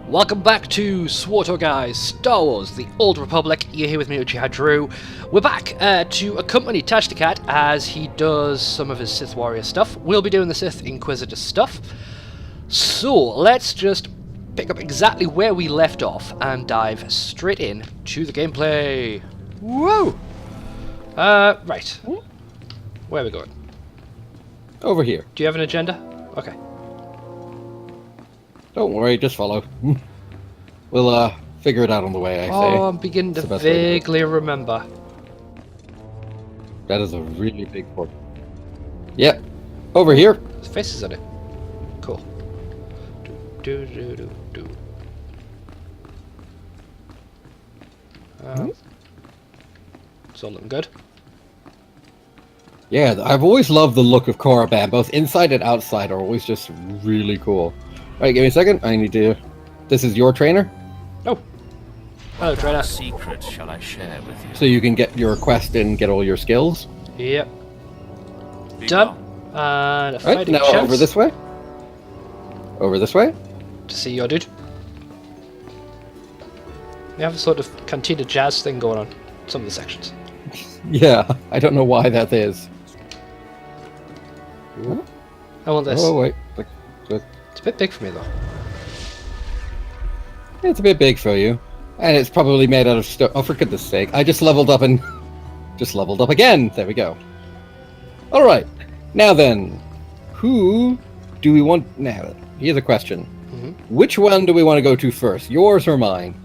Welcome back to SWTOR, guys. Star Wars, the Old Republic. You're here with me, Uchiha Drew. We're back to accompany Tashdacat as he does some of his Sith Warrior stuff. We'll be doing the Sith Inquisitor stuff. So, let's just pick up exactly where we left off and dive straight in to the gameplay. Whoa! Right. Where are we going? Over here. Do you have an agenda? Okay. Don't worry, just follow. We'll figure it out on the way, I say. Oh, I'm beginning to vaguely remember. That is a really big port. Yep. Over here. There's faces on it. Cool. Do. It's all looking good. Yeah, I've always loved the look of Korriban. Both inside and outside are always just really cool. Alright, give me a second. I need to... This is your trainer? Oh. Hello, trainer. What secret shall I share with you? So you can get your quest and get all your skills? Yep. Done. And a fighting now chance. over this way. Over this way. To see your dude. We have a sort of cantina jazz thing going on in some of the sections. Yeah, I don't know why that is. Ooh. I want this. Oh, wait. It's a bit big for me, though. It's a bit big for you. And it's probably made out of stone. Oh, for goodness sake. I just leveled up and... Just leveled up again. There we go. Alright. Now then. Who do we want... Now, here's a question. Which one do we want to go to first? Yours or mine?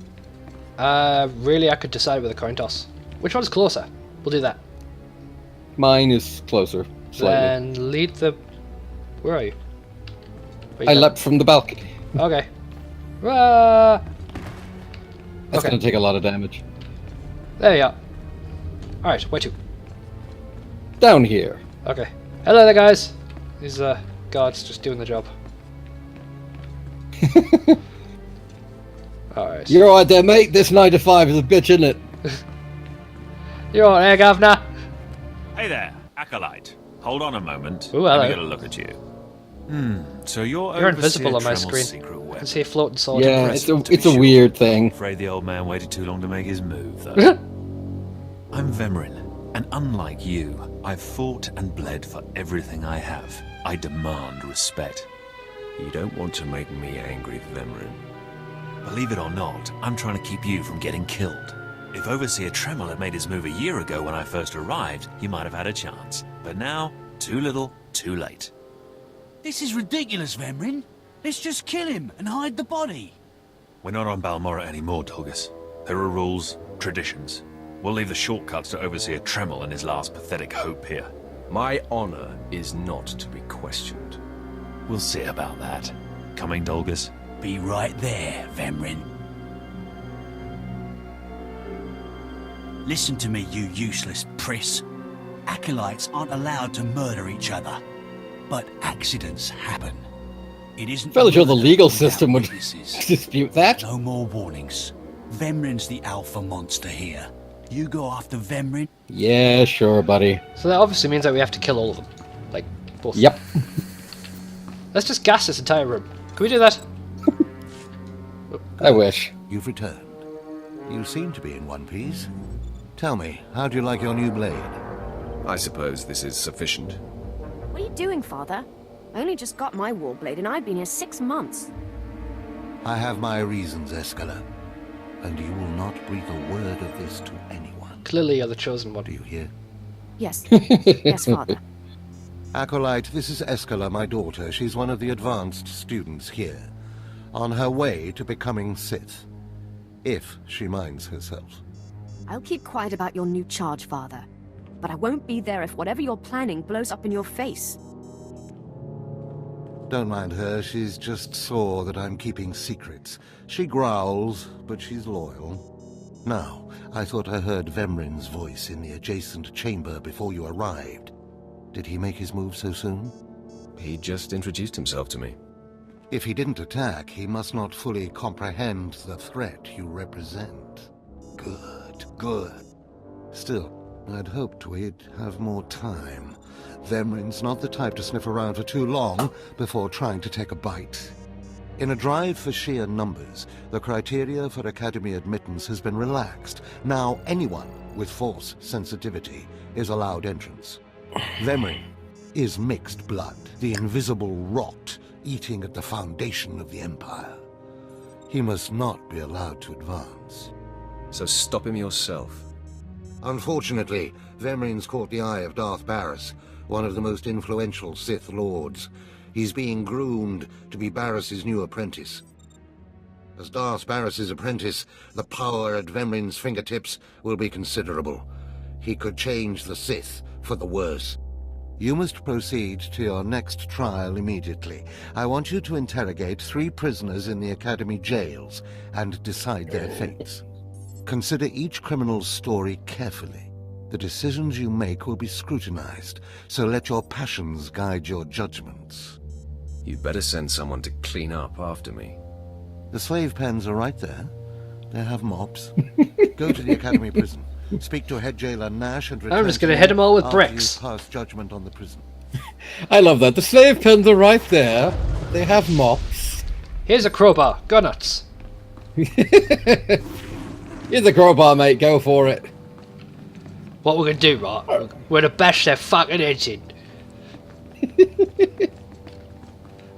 Really, I could decide with a coin toss. Which one's closer? We'll do that. Mine is closer. Slightly. Then lead the... Where are you? I leapt from the balcony. Okay. That's Okay. going to take a lot of damage. There you are. Alright, where to? Down here. Okay. Hello there, guys. These guards just doing the job. Alright. You're alright there, mate. This 9 to 5 is a bitch, isn't it? You're on air, Governor. Hey there, Acolyte. Hold on a moment. Ooh, Let hello. me get a look at you. So you're invisible on my screen. I can see a floating sword. Yeah, it's a weird thing. Afraid the old man waited too long to make his move, though. I'm Vemrin, and unlike you, I've fought and bled for everything I have. I demand respect. You don't want to make me angry, Vemrin. Believe it or not, I'm trying to keep you from getting killed. If Overseer Tremel had made his move a year ago when I first arrived, he might have had a chance. But now, too little, too late. This is ridiculous, Vemrin. Let's just kill him and hide the body. We're not on Balmorra anymore, Dolgus. There are rules, traditions. We'll leave the shortcuts to Overseer Tremel and his last pathetic hope here. My honor is not to be questioned. We'll see about that. Coming, Dolgus? Be right there, Vemrin. Listen to me, you useless priss. Acolytes aren't allowed to murder each other. But accidents happen. It isn't... I felt sure the legal without system would witnesses. dispute that. No more warnings. Vemrin's the alpha monster here. You go after Vemrin. Yeah, sure, buddy. So that obviously means that we have to kill all of them. Like, both. Yep. Let's just gas this entire room. Can we do that? I wish. You've returned. You seem to be in one piece. Tell me, how do you like your new blade? I suppose this is sufficient. What are you doing, Father? I only just got my warblade and I've been here 6 months. I have my reasons, Escala. And you will not breathe a word of this to anyone. Clearly you're the chosen one. Do you hear? Yes. Yes, Father. Acolyte, this is Escala, my daughter. She's one of the advanced students here. On her way to becoming Sith. If she minds herself. I'll keep quiet about your new charge, Father. But I won't be there if whatever you're planning blows up in your face. Don't mind her, she's just sore that I'm keeping secrets. She growls, but she's loyal. Now, I thought I heard Vemrin's voice in the adjacent chamber before you arrived. Did he make his move so soon? He just introduced himself to me. If he didn't attack, he must not fully comprehend the threat you represent. Good, good. Still, I'd hoped we'd have more time. Vemrin's not the type to sniff around for too long before trying to take a bite. In a drive for sheer numbers, the criteria for Academy admittance has been relaxed. Now anyone with Force sensitivity is allowed entrance. Vemrin is mixed blood, the invisible rot eating at the foundation of the Empire. He must not be allowed to advance. So stop him yourself. Unfortunately, Vemrin's caught the eye of Darth Barris, one of the most influential Sith Lords. He's being groomed to be Barris's new apprentice. As Darth Barris's apprentice, the power at Vemrin's fingertips will be considerable. He could change the Sith for the worse. You must proceed to your next trial immediately. I want you to interrogate 3 prisoners in the Academy jails and decide their fates. Consider each criminal's story carefully. The decisions you make will be scrutinized, so let your passions guide your judgments. You'd better send someone to clean up after me. The slave pens are right there. They have mops. Go to the Academy prison. Speak to head jailer Nash and return. I'm just gonna hit them all with after bricks. you've passed judgment on the prison. I love that. The slave pens are right there. They have mops. Here's a crowbar. Go nuts. Here's a crowbar, mate. Go for it. What we're gonna do, right? We're gonna bash their fucking heads in.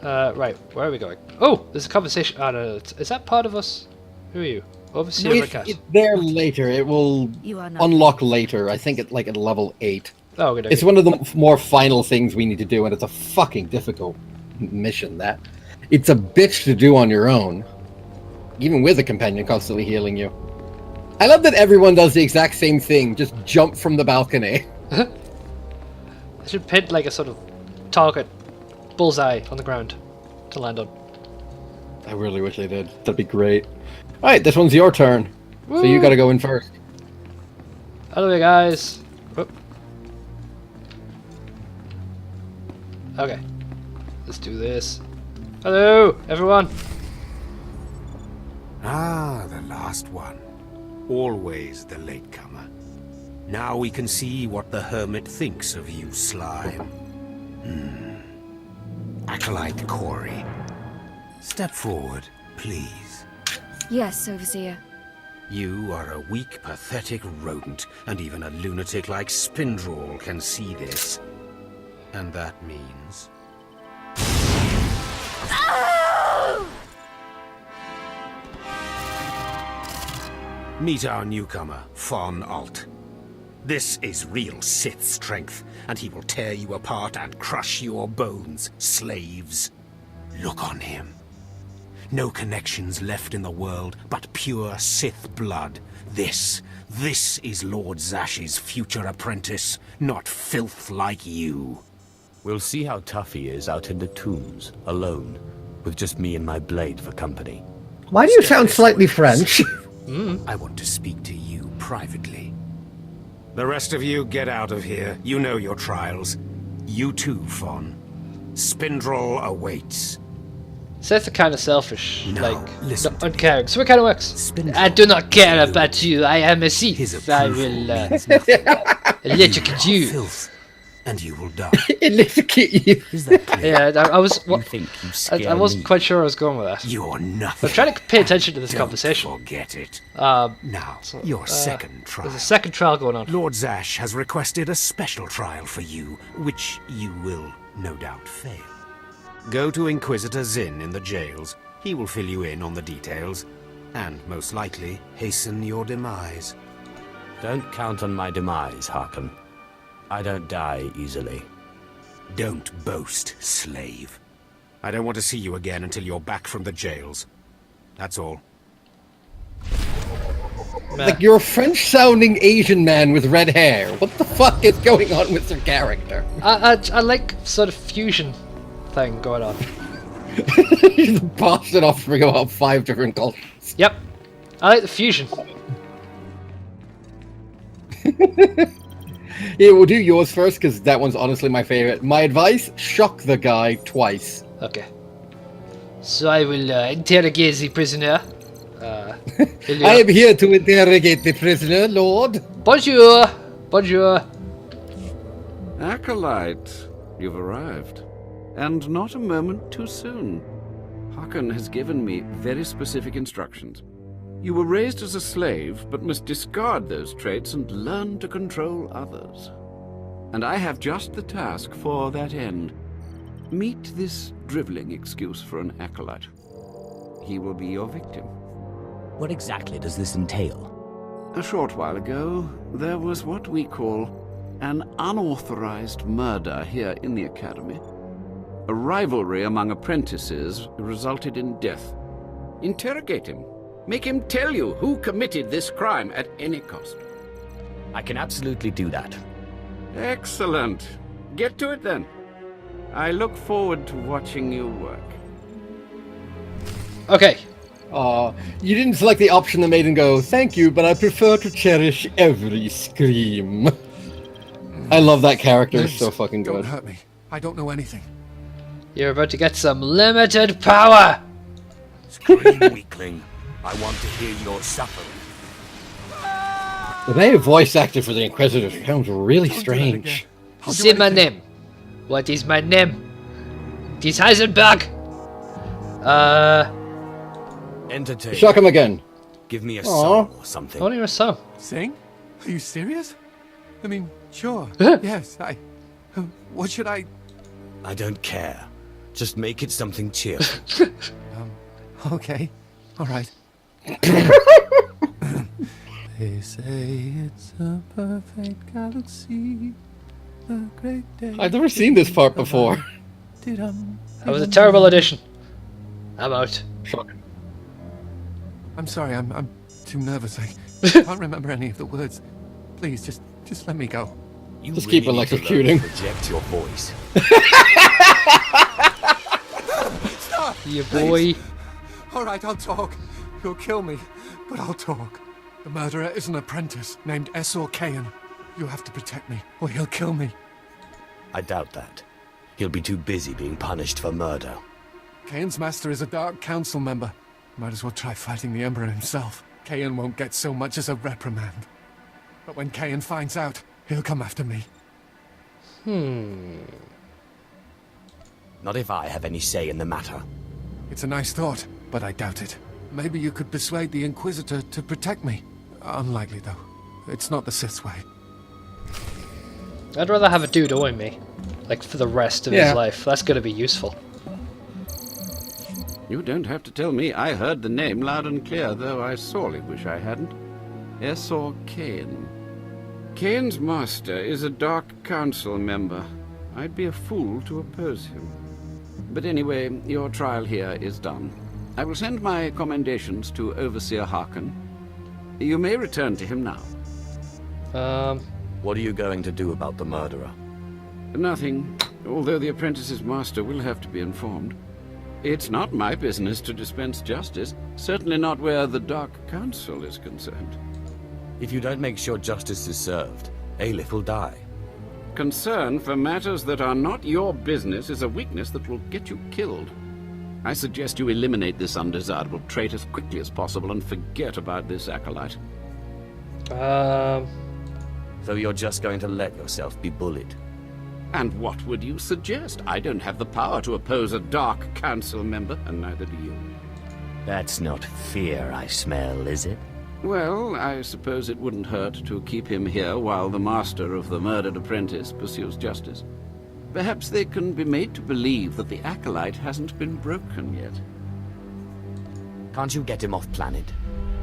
Right, where are we going? Oh, there's a conversation. Oh, no, is that part of us? Who are you? Overseer No, Rickard. it's there later. It will You are not unlock later. I think like at level 8. Oh, good. It's one of the more final things we need to do, and it's a fucking difficult mission. That it's a bitch to do on your own, even with a companion constantly healing you. I love that everyone does the exact same thing. Just jump from the balcony. I should pin like a sort of target bullseye on the ground to land on. I really wish I did. That'd be great. All right, this one's your turn. So you got to go in first. Hello, guys. Whoop. Okay, let's do this. Hello, everyone. Ah, the last one. Always the latecomer. Now we can see what the Hermit thinks of you, Slime. Acolyte Corey. Step forward, please. Yes, Overseer. You are a weak, pathetic rodent, and even a lunatic like Spindrel can see this. And that means... Meet our newcomer, Von Alt. This is real Sith strength, and he will tear you apart and crush your bones, slaves. Look on him. No connections left in the world, but pure Sith blood. This is Lord Zash's future apprentice, not filth like you. We'll see how tough he is out in the tombs, alone, with just me and my blade for company. Why do you sound slightly French? I want to speak to you privately. The rest of you, get out of here. You know your trials. You too, Fawn. Spindrel awaits. Sith are kind of selfish, No, like listen not to me. uncaring. So it kind of works. Spindle. I do not care about you. I am a His Sith. I approval will means nothing. electrocute you. Filth, and you will die. Electrocute you. Is that clear? Yeah, I was. You think you scare I wasn't me? quite sure I was going with that. You're nothing. I'm trying to pay attention to this Don't conversation. forget it. Um, Now, your second trial. there's a second trial going on. Lord Zash has requested a special trial for you, which you will no doubt fail. Go to Inquisitor Zinn in the jails. He will fill you in on the details, and most likely hasten your demise. Don't count on my demise, Harkin. I don't die easily. Don't boast, slave. I don't want to see you again until you're back from the jails. That's all. Like, you're a French-sounding Asian man with red hair. What the fuck is going on with your character? I like sort of fusion thing going on. He's blasted off from about 5 different cultures. Yep, I like the fusion. Yeah, we'll do yours first, because that one's honestly my favorite. My advice, shock the guy twice. Okay. So I will interrogate the prisoner. I am here to interrogate the prisoner, Lord. Bonjour. Bonjour. Acolyte, you've arrived. And not a moment too soon. Harkon has given me very specific instructions. You were raised as a slave, but must discard those traits and learn to control others. And I have just the task for that end. Meet this driveling excuse for an acolyte. He will be your victim. What exactly does this entail? A short while ago, there was what we call an unauthorized murder here in the Academy. A rivalry among apprentices resulted in death. Interrogate him. Make him tell you who committed this crime at any cost. I can absolutely do that. Excellent. Get to it then. I look forward to watching you work. Okay. You didn't select the option that made him go, thank you, but I prefer to cherish every scream. I love that character. It's so fucking good. Don't hurt me. I don't know anything. You're about to get some limited power! Scream, weakling. I want to hear your suffering. The way a voice actor for the Inquisitor sounds really strange. Say my name. What is my name? It is Heisenberg. Entertain. Shock him again. Give me a song or something. Only a song. Sing? Are you serious? I mean, sure. Yes, what should I... I don't care. Just make it something cheerful. Okay. All right. They say it's a perfect galaxy. A great day. I've never seen this part before. That was a terrible audition. I'm out. Shocking. I'm sorry, I'm too nervous. I can't remember any of the words. Please, just let me go. You just really keep electrocuting. Project your voice. Stop! You boy. All right, I'll talk. You'll kill me, but I'll talk. The murderer is an apprentice named SWTOR. You have to protect me, or he'll kill me. I doubt that. He'll be too busy being punished for murder. Kayan's master is a Dark Council member. Might as well try fighting the Emperor himself. Kayan won't get so much as a reprimand. But when Kayan finds out, he'll come after me. Not if I have any say in the matter. It's a nice thought, but I doubt it. Maybe you could persuade the Inquisitor to protect me. Unlikely, though. It's not the Sith's way. I'd rather have a dude owing me. Like, for the rest of his life. That's gonna be useful. You don't have to tell me. I heard the name loud and clear, though I sorely wish I hadn't. SWTOR. Kayan's master is a Dark Council member. I'd be a fool to oppose him. But anyway, your trial here is done. I will send my commendations to Overseer Harkon. You may return to him now. What are you going to do about the murderer? Nothing, although the apprentice's master will have to be informed. It's not my business to dispense justice, certainly not where the Dark Council is concerned. If you don't make sure justice is served, Aelith will die. Concern for matters that are not your business is a weakness that will get you killed. I suggest you eliminate this undesirable trait as quickly as possible and forget about this acolyte. So you're just going to let yourself be bullied? And what would you suggest? I don't have the power to oppose a Dark Council member, and neither do you. That's not fear I smell, is it? Well, I suppose it wouldn't hurt to keep him here while the master of the murdered apprentice pursues justice. Perhaps they can be made to believe that the acolyte hasn't been broken yet. Can't you get him off planet?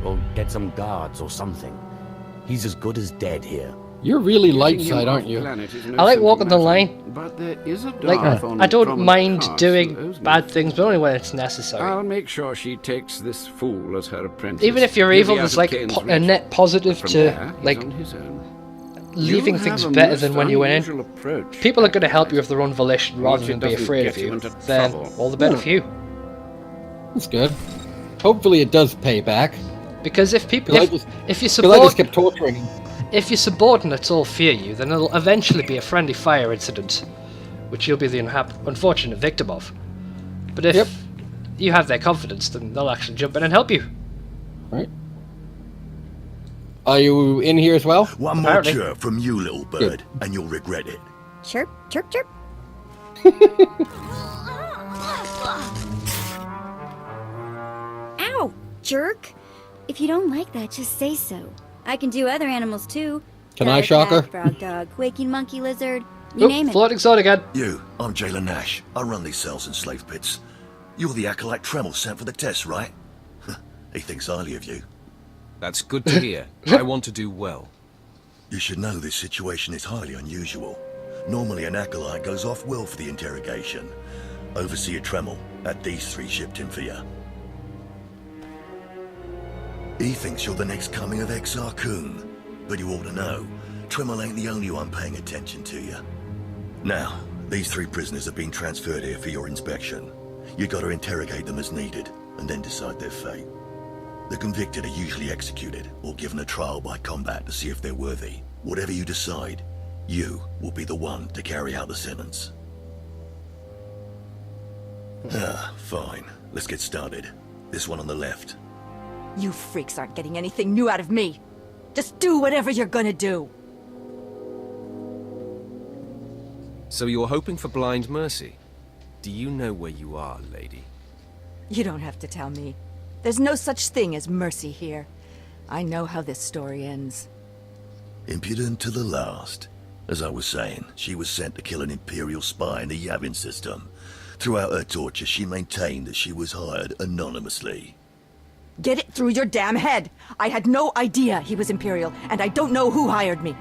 Or get some guards or something? He's as good as dead here. You're really light side, aren't you? I like walking the line. But there is a Like, I don't mind doing bad me. things, but only when it's necessary. I'll make sure she takes this fool as her apprentice. Even if you're He'll evil, be there's out like of Kane's a reach. net positive From to there, he's like on his own. leaving You things have a better most than when you went unusual in. approach. People are going to help you of their own volition rather Once than it be doesn't afraid get of you you. into Then trouble. all the better for you. That's good. Hopefully it does pay back. Because if people, I if just your kept torturing him. if your subordinates all fear you, then it'll eventually be a friendly fire incident, which you'll be the unfortunate victim of. But if you have their confidence, then they'll actually jump in and help you. Right. Are you in here as well? One more Apparently. chirp from you, little bird, and you'll regret it. Chirp, chirp, chirp. jerk. If you don't like that, just say so. I can do other animals too. Can I shock her? Frog dog, quaking monkey lizard, you name it. Floating sword again. You, I'm Jailer Nash. I run these cells and slave pits. You're the acolyte Tremel sent for the test, right? He thinks highly of you. That's good to hear. I want to do well. You should know this situation is highly unusual. Normally an acolyte goes off-will for the interrogation. Overseer Tremel had these three shipped in for you. He thinks you're the next coming of Exar Kun. But you ought to know, Tremel ain't the only one paying attention to you. Now, these three prisoners have been transferred here for your inspection. You gotta interrogate them as needed, and then decide their fate. The convicted are usually executed, or given a trial by combat to see if they're worthy. Whatever you decide, you will be the one to carry out the sentence. Fine. Let's get started. This one on the left. You freaks aren't getting anything new out of me. Just do whatever you're gonna do. So you're hoping for blind mercy? Do you know where you are, lady? You don't have to tell me. There's no such thing as mercy here. I know how this story ends. Impudent to the last. As I was saying, she was sent to kill an Imperial spy in the Yavin system. Throughout her torture, she maintained that she was hired anonymously. Get it through your damn head! I had no idea he was Imperial, and I don't know who hired me.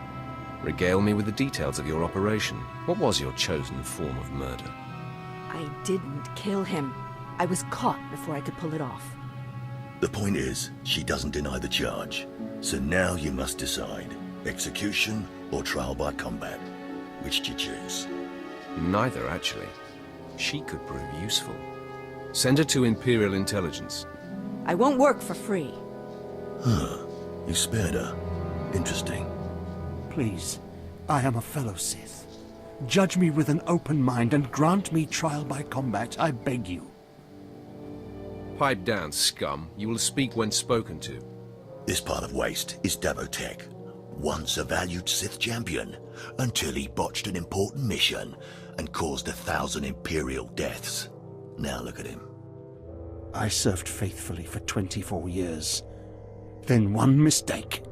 Regale me with the details of your operation. What was your chosen form of murder? I didn't kill him. I was caught before I could pull it off. The point is, she doesn't deny the charge. So now you must decide. Execution or trial by combat. Which do you choose? Neither, actually. She could prove useful. Send her to Imperial Intelligence. I won't work for free. Huh. You spared her. Interesting. Please, I am a fellow Sith. Judge me with an open mind and grant me trial by combat, I beg you. Pipe down, scum. You will speak when spoken to. This part of Waste is Davotech. Once a valued Sith champion, until he botched an important mission and caused 1,000 Imperial deaths. Now look at him. I served faithfully for 24 years. Then one mistake,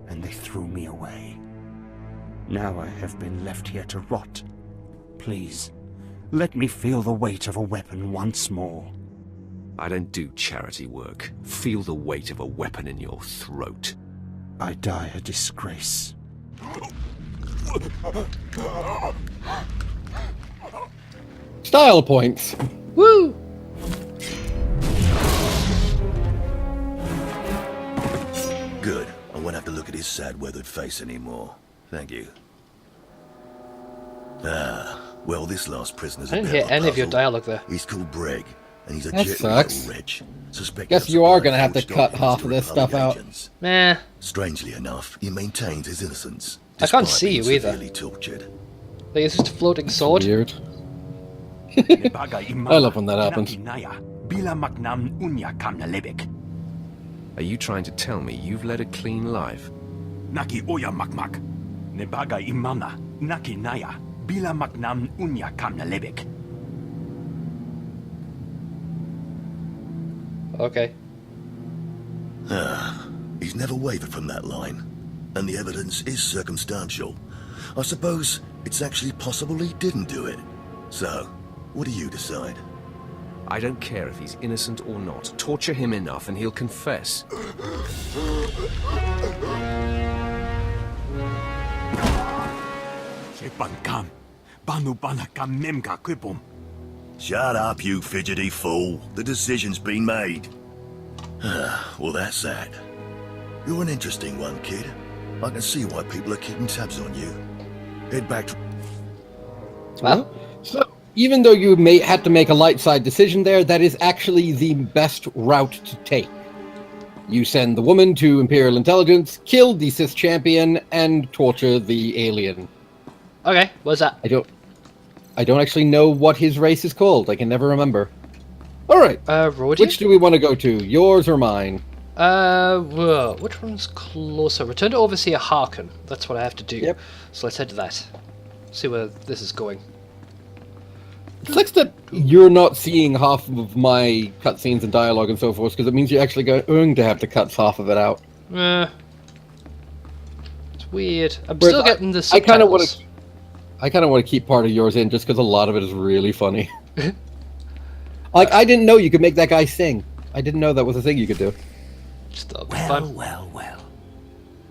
and they threw me away. Now I have been left here to rot. Please, let me feel the weight of a weapon once more. I don't do charity work. Feel the weight of a weapon in your throat. I die a disgrace. Style points. Woo! Good. I won't have to look at his sad, weathered face anymore. Thank you. Well, this last prisoner's I didn't hear any of your dialogue there. He's called Breg, and he's a That jet sucks. little wretch. Guess you are gonna have to cut half of this stuff out. Meh. Strangely enough, he maintains his innocence. I can't despite see being you either. severely tortured. Like, it's just a floating sword. Weird. I love when that happens. Are you trying to tell me you've led a clean life? Naki oya makmak. Nebaga imana. Naki naya. Bila maknam unya kamna lebek. Okay. He's never wavered from that line. And the evidence is circumstantial. I suppose it's actually possible he didn't do it. So, what do you decide? I don't care if he's innocent or not. Torture him enough and he'll confess. Shut up, you fidgety fool. The decision's been made. Well, that's that. You're an interesting one, kid. I can see why people are keeping tabs on you. Head back to... Well, so even though you had to make a light side decision there, that is actually the best route to take. You send the woman to Imperial Intelligence, kill the Sith champion, and torture the alien. Okay, what's that? I don't actually know what his race is called. I can never remember. All right. Rodian? Which do we want to go to? Yours or mine? Whoa, which one's closer? Return to Overseer Harkin. That's what I have to do. Yep. So let's head to that. See where this is going. sucks that you're not seeing half of my cutscenes and dialogue and so forth, because it means you're actually going to have to cut half of it out. It's weird. I'm Whereas still getting the I kind of want subtitles. to. I kind of want to keep part of yours in, just because a lot of it is really funny. Like, I didn't know you could make that guy sing. I didn't know that was a thing you could do. Well.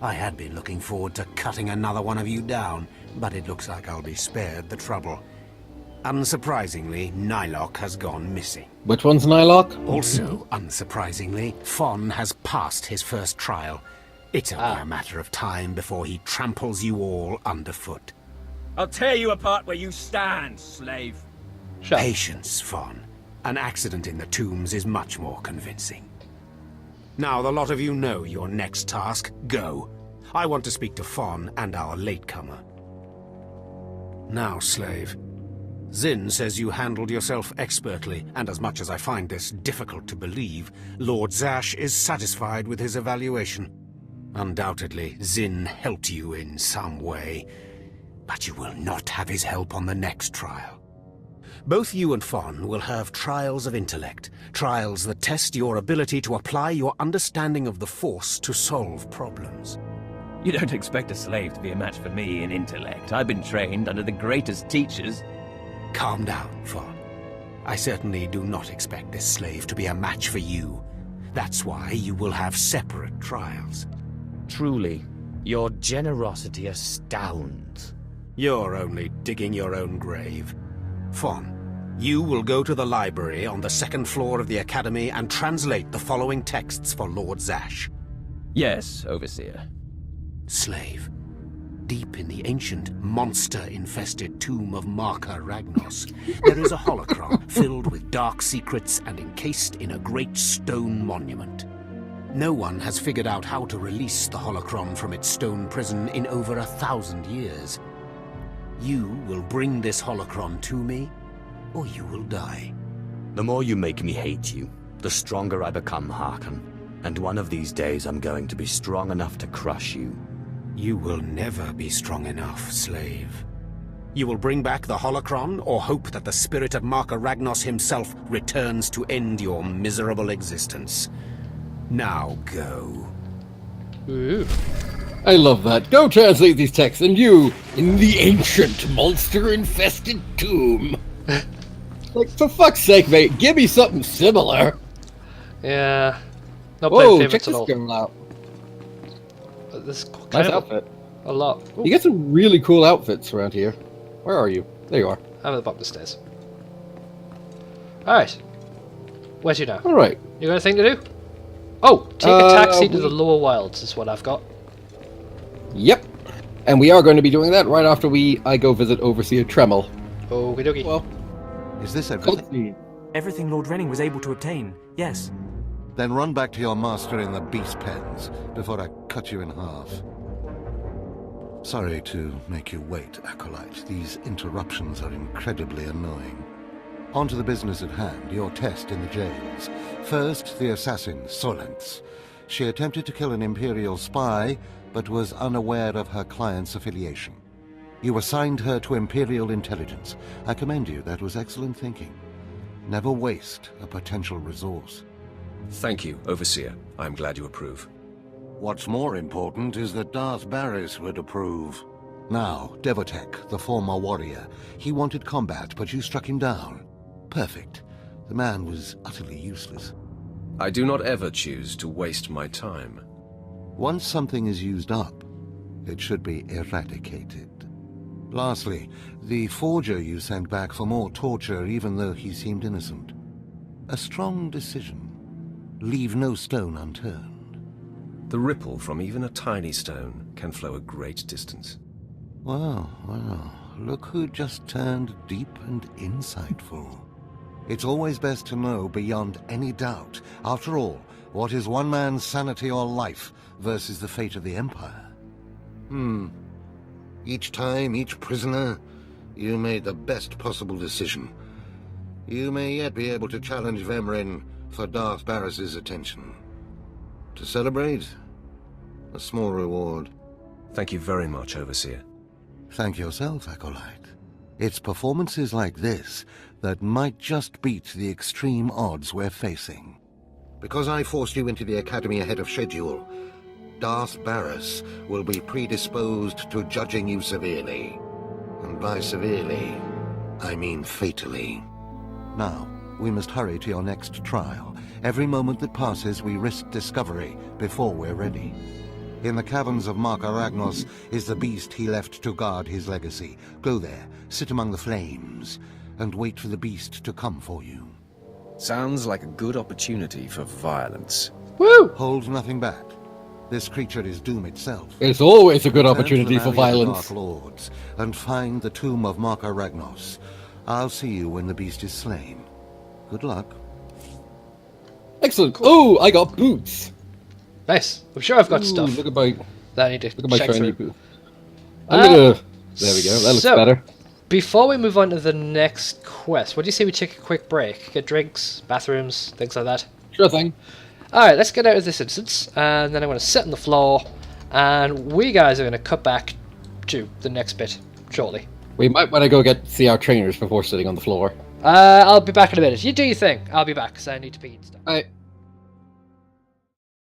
I had been looking forward to cutting another one of you down, but it looks like I'll be spared the trouble. Unsurprisingly, Nylock has gone missing. Which one's Nylock? Also, unsurprisingly, Fon has passed his first trial. It's only a matter of time before he tramples you all underfoot. I'll tear you apart where you stand, slave. Patience, Fon. An accident in the tombs is much more convincing. Now the lot of you know your next task. Go. I want to speak to Fon and our latecomer. Now, slave. Zin says you handled yourself expertly, and as much as I find this difficult to believe, Lord Zash is satisfied with his evaluation. Undoubtedly, Zin helped you in some way, but you will not have his help on the next trial. Both you and Fon will have trials of intellect, trials that test your ability to apply your understanding of the Force to solve problems. You don't expect a slave to be a match for me in intellect. I've been trained under the greatest teachers. Calm down, Fon. I certainly do not expect this slave to be a match for you. That's why you will have separate trials. Truly, your generosity astounds. You're only digging your own grave. Fon, you will go to the library on the second floor of the Academy and translate the following texts for Lord Zash. Yes, Overseer. Slave, deep in the ancient, monster-infested tomb of Marka Ragnos, there is a holocron filled with dark secrets and encased in a great stone monument. No one has figured out how to release the holocron from its stone prison in over 1,000 years. You will bring this holocron to me, or you will die. The more you make me hate you, the stronger I become, Harkon. And one of these days I'm going to be strong enough to crush you. You will never be strong enough, slave. You will bring back the holocron, or hope that the spirit of Marka Ragnos himself returns to end your miserable existence. Now go. Ooh. I love that. Go translate these texts, and you, in the ancient, monster-infested tomb. Like, for fuck's sake, mate, give me something similar. Yeah. Not Whoa, playing check favorites at all. this girl out. This kind Nice of outfit. A lot. Ooh. You get some really cool outfits around here. Where are you? There you are. I'm at the bottom of the stairs. Alright. Where to now? Alright. You got anything to do? Oh, take a taxi to the lower wilds is what I've got. Yep. And we are going to be doing that right after I go visit Overseer Tremel. Okie dokie. Well, is this everything? Everything Lord Renning was able to obtain, yes. Then run back to your master in the beast pens before I cut you in half. Sorry to make you wait, Acolyte. These interruptions are incredibly annoying. On to the business at hand, your test in the jails. First, the assassin, Solence. She attempted to kill an Imperial spy, but was unaware of her client's affiliation. You assigned her to Imperial intelligence. I commend you, that was excellent thinking. Never waste a potential resource. Thank you, Overseer. I'm glad you approve. What's more important is that Darth Baris would approve. Now, Devotech, the former warrior. He wanted combat, but you struck him down. Perfect. The man was utterly useless. I do not ever choose to waste my time. Once something is used up, it should be eradicated. Lastly, the forger you sent back for more torture even though he seemed innocent. A strong decision. Leave no stone unturned. The ripple from even a tiny stone can flow a great distance. Wow, look who just turned deep and insightful. It's always best to know beyond any doubt. After all, what is one man's sanity or life versus the fate of the Empire? Each time, each prisoner, you made the best possible decision. You may yet be able to challenge Vemrin for Darth Baris's attention. To celebrate, a small reward. Thank you very much, Overseer. Thank yourself, Acolyte. It's performances like this that might just beat the extreme odds we're facing. Because I forced you into the Academy ahead of schedule, Darth Barris will be predisposed to judging you severely. And by severely, I mean fatally. Now, we must hurry to your next trial. Every moment that passes, we risk discovery before we're ready. In the caverns of Mark Aragnos is the beast he left to guard his legacy. Go there, sit among the flames, and wait for the beast to come for you. Sounds like a good opportunity for violence. Woo! Hold nothing back. This creature is doom itself. It's always a good Return opportunity to the for Valley of the violence. Dark Lords and find the tomb of Mark Aragnos. I'll see you when the beast is slain. Good luck. Excellent. Cool. Oh, I got boots. Nice. I'm sure I've got stuff Look at my, that I need to look at my check shiny through. boot. There we go. That looks better. Before we move on to the next quest, what do you say we take a quick break? Get drinks, bathrooms, things like that? Sure thing. Alright, let's get out of this instance, and then I'm going to sit on the floor, and we guys are going to cut back to the next bit shortly. We might want to go see our trainers before sitting on the floor. I'll be back in a minute. You do your thing. I'll be back, because I need to pee and stuff. Alright.